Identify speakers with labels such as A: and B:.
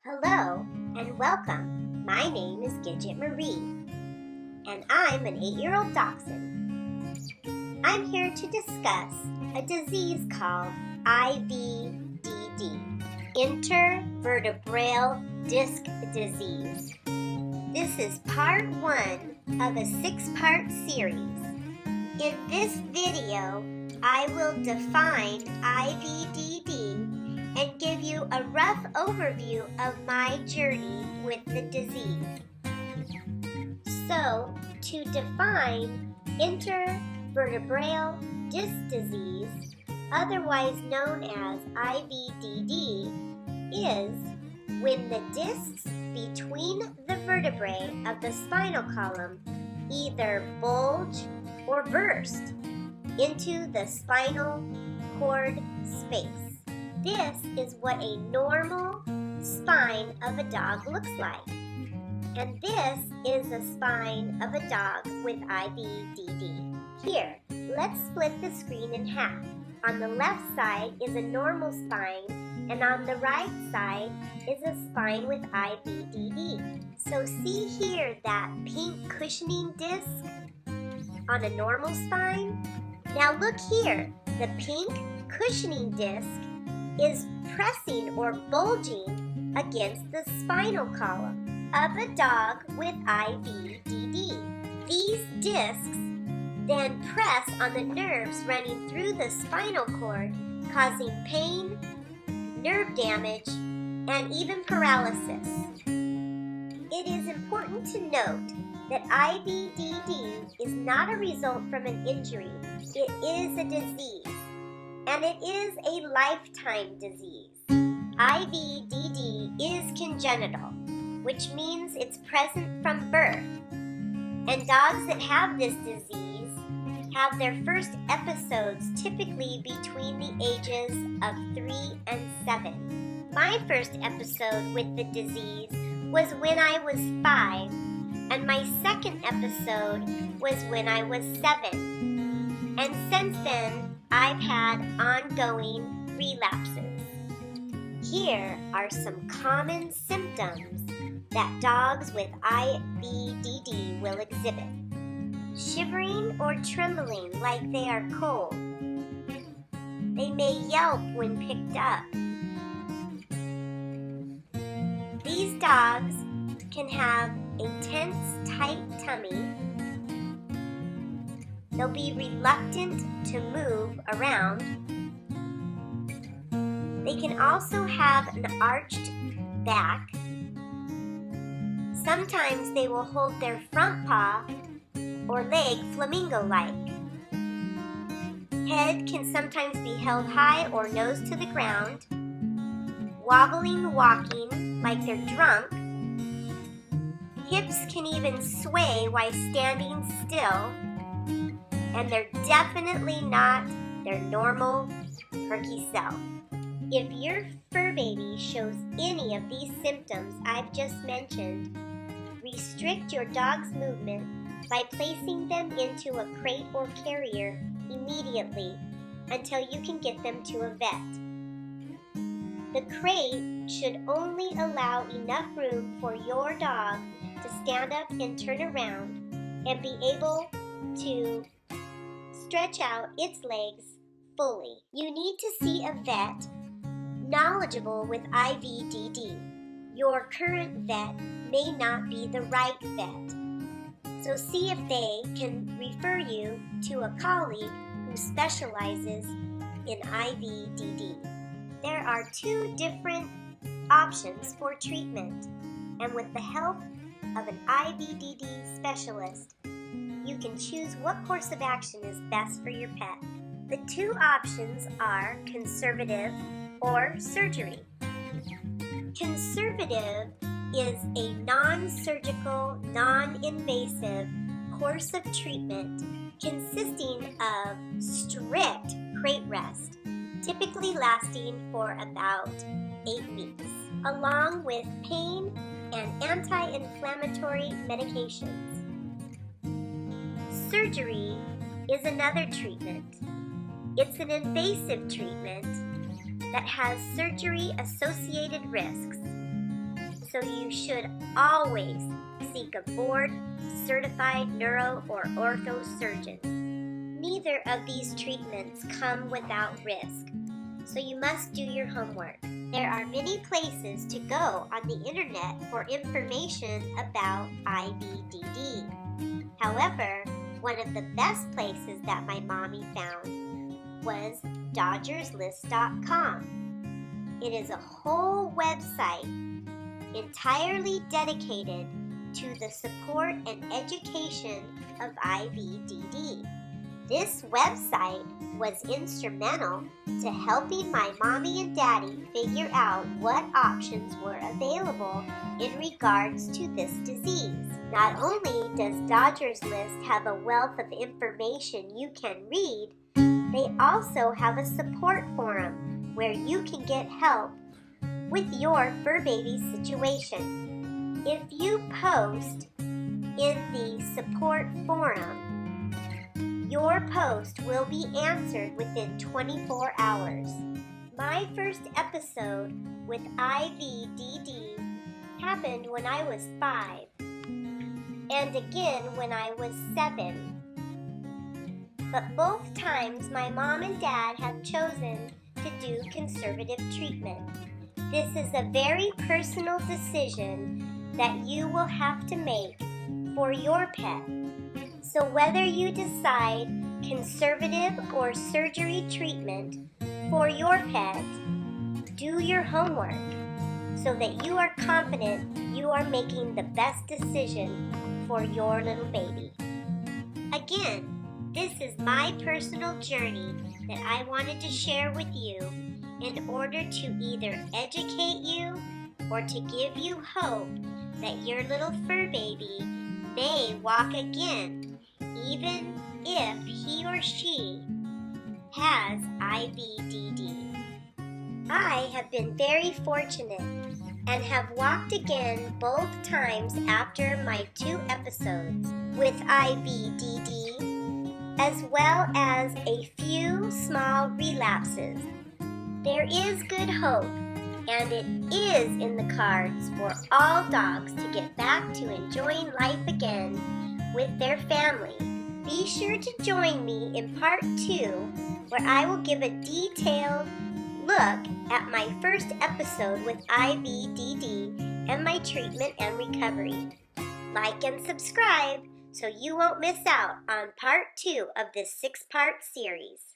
A: Hello and welcome. My name is Gidget Marie, and I'm an 8-year-old dachshund. I'm here to discuss a disease called IVDD, Intervertebral Disc Disease. This is part 1 of a 6-part series. In this video, I will define IVDD and give you a rough overview of my journey with the disease. So, to define intervertebral disc disease, otherwise known as IVDD, is when the discs between the vertebrae of the spinal column either bulge or burst into the spinal cord space. This is what a normal spine of a dog looks like. And this is the spine of a dog with IVDD. Here, let's split the screen in half. On the left side is a normal spine, and on the right side is a spine with IVDD. So see here that pink cushioning disc on a normal spine? Now look here, the pink cushioning disc is pressing or bulging against the spinal column of a dog with IVDD. These discs then press on the nerves running through the spinal cord, causing pain, nerve damage, and even paralysis. It is important to note that IVDD is not a result from an injury. It is a disease, and it is a lifetime disease. IVDD is congenital, which means it's present from birth. And dogs that have this disease have their first episodes typically between the ages of 3 and 7. My first episode with the disease was when I was 5, and my second episode was when I was 7. And since then, I've had ongoing relapses. Here are some common symptoms that dogs with IVDD will exhibit. Shivering or trembling like they are cold. They may yelp when picked up. These dogs can have a tense, tight tummy. They'll be reluctant to move around. They can also have an arched back. Sometimes they will hold their front paw or leg flamingo-like. Head can sometimes be held high or nose to the ground. Wobbling, walking like they're drunk. Hips can even sway while standing still. And they're definitely not their normal, perky self. If your fur baby shows any of these symptoms I've just mentioned, restrict your dog's movement by placing them into a crate or carrier immediately until you can get them to a vet. The crate should only allow enough room for your dog to stand up and turn around and be able to stretch out its legs fully. You need to see a vet knowledgeable with IVDD. Your current vet may not be the right vet. So see if they can refer you to a colleague who specializes in IVDD. There are 2 different options for treatment, and with the help of an IVDD specialist, you can choose what course of action is best for your pet. The 2 options are conservative or surgery. Conservative is a non-surgical, non-invasive course of treatment consisting of strict crate rest, typically lasting for about 8 weeks, along with pain and anti-inflammatory medications. Surgery is another treatment. It's an invasive treatment that has surgery-associated risks. so you should always seek a board-certified neuro or ortho surgeon. Neither of these treatments come without risk, so you must do your homework. There are many places to go on the internet for information about IVDD. However, one of the best places that my mommy found was DodgersList.com. It is a whole website entirely dedicated to the support and education of IVDD. This website was instrumental to helping my mommy and daddy figure out what options were available in regards to this disease. Not only does Dodgers List have a wealth of information you can read, they also have a support forum where you can get help with your fur baby situation. If you post in the support forum, your post will be answered within 24 hours. My first episode with IVDD happened when I was 5, and again when I was 7. But both times my mom and dad have chosen to do conservative treatment. This is a very personal decision that you will have to make for your pet. So whether you decide conservative or surgery treatment for your pet, do your homework so that you are confident you are making the best decision for your little baby. Again, this is my personal journey that I wanted to share with you in order to either educate you or to give you hope that your little fur baby may walk again, even if he or she has IVDD. I have been very fortunate and have walked again both times after my 2 episodes with IVDD, as well as a few small relapses. There is good hope, and it is in the cards for all dogs to get back to enjoying life again with their family. Be sure to join me in part 2, where I will give a detailed look at my first episode with IVDD and my treatment and recovery. Like and subscribe so you won't miss out on part 2 of this 6-part series.